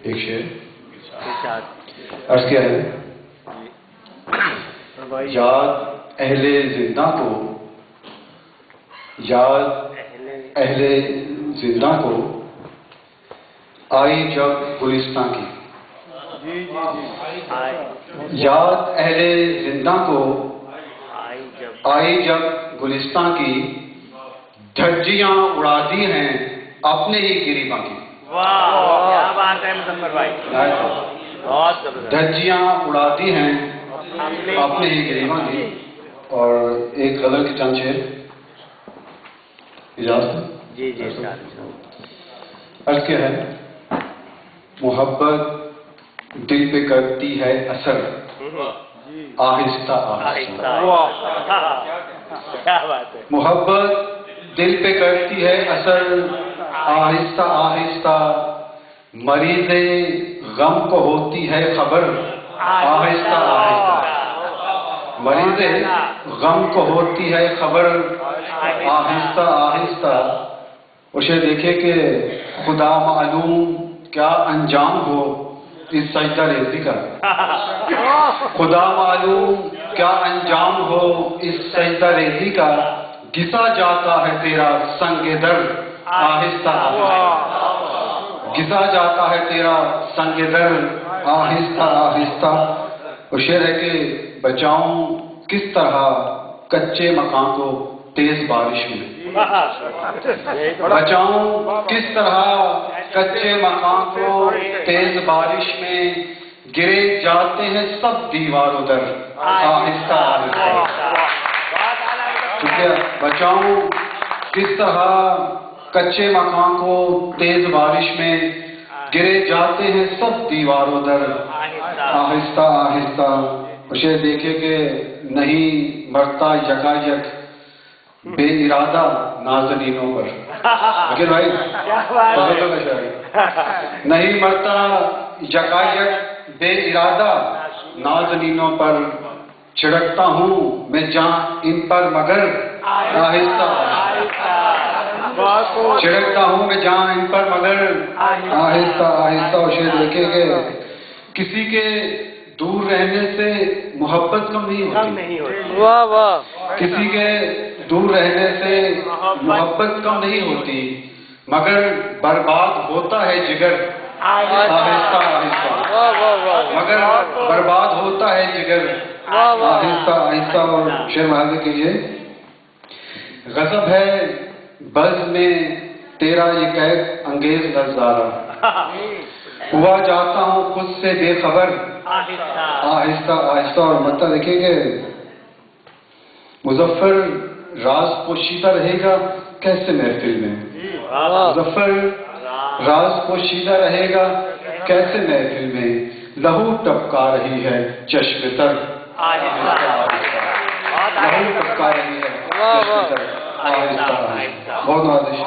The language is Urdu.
ایک شعر عرض کیا ہے، یاد اہل زندہ کو، یاد اہل زندہ کو آئی جب گلستان کی، یاد اہل زندہ کو آئی جب گلستان کی، دھجیاں اڑا دی ہیں اپنے ہی گریباں کی۔ کیا بات ہے مظفر بھائی، بہت زبردست۔ دھجیاں اڑا دی ہیں اپنے ہی گریباں کی۔ اور ایک غزل کی چند شعر اجازت ہے؟ جی جی عرض کیا ہے، محبت دل پہ کرتی ہے اثر آہستہ آہستہ، کیا بات ہے، محبت دل پہ کرتی ہے اثر آہستہ آہستہ، مریض غم کو ہوتی ہے خبر آہستہ آہستہ، مریض غم کو ہوتی ہے خبر آہستہ آہستہ۔ اسے دیکھے کہ خدا معلوم کیا انجام ہو اس سجدہ ریزی کا، خدا معلوم کیا انجام ہو اس سجدہ ریزی کا، گھسا جاتا ہے تیرا سنگ در آہستہ آہستہ، گھسا جاتا ہے تیرا سنگ در آہستہ آہستہ۔ وہ شعر ہے کہ بچاؤں کس طرح کچے مکان کو تیز بارش میں، بچاؤں کس طرح کچے مکان کو تیز بارش میں، گرے جاتے ہیں سب دیواروں در آہستہ آہستہ، ٹھیک ہے، بچاؤں کس طرح کچے مکان کو تیز بارش میں، گرے جاتے ہیں سب دیواروں در آہستہ آہستہ۔ اسے دیکھے کہ نہیں مرتا یکا یک بے ارادہ نازنینوں پر، اگر بھائی نہیں مرتا یکا یک بے ارادہ نازنینوں پر، چھڑکتا ہوں میں جان ان پر مگر آہستہ آہستہ، چھڑکتا ہوں میں جان ان پر مگر آہستہ آہستہ۔ اسے دیکھے کہ کسی کے دور رہنے سے محبت کم نہیں ہوتی، واہ واہ، کسی کے دور رہنے سے محبت کم نہیں ہوتی، مگر برباد ہوتا ہے جگر آہستہ آہستہ، مگر برباد ہوتا ہے جگر آہستہ آہستہ۔ اور شعر ملاحظہ کیجیے، غضب ہے بز میں تیرا یہ قید انگیز نظارہ، ہوا جاتا ہوں خود سے بے خبر آہستہ آہستہ۔ اور مطلب دیکھیے کہ مظفر راز پوشیدہ رہے گا کیسے محفل میں، مظفر راز پوشیدہ رہے گا کیسے محفل میں، لہو ٹپکا رہی ہے چشم تر آہستہ آہستہ، لہو ٹپکا رہی ہے چشم تر آہستہ آہستہ۔ بہت نوازش۔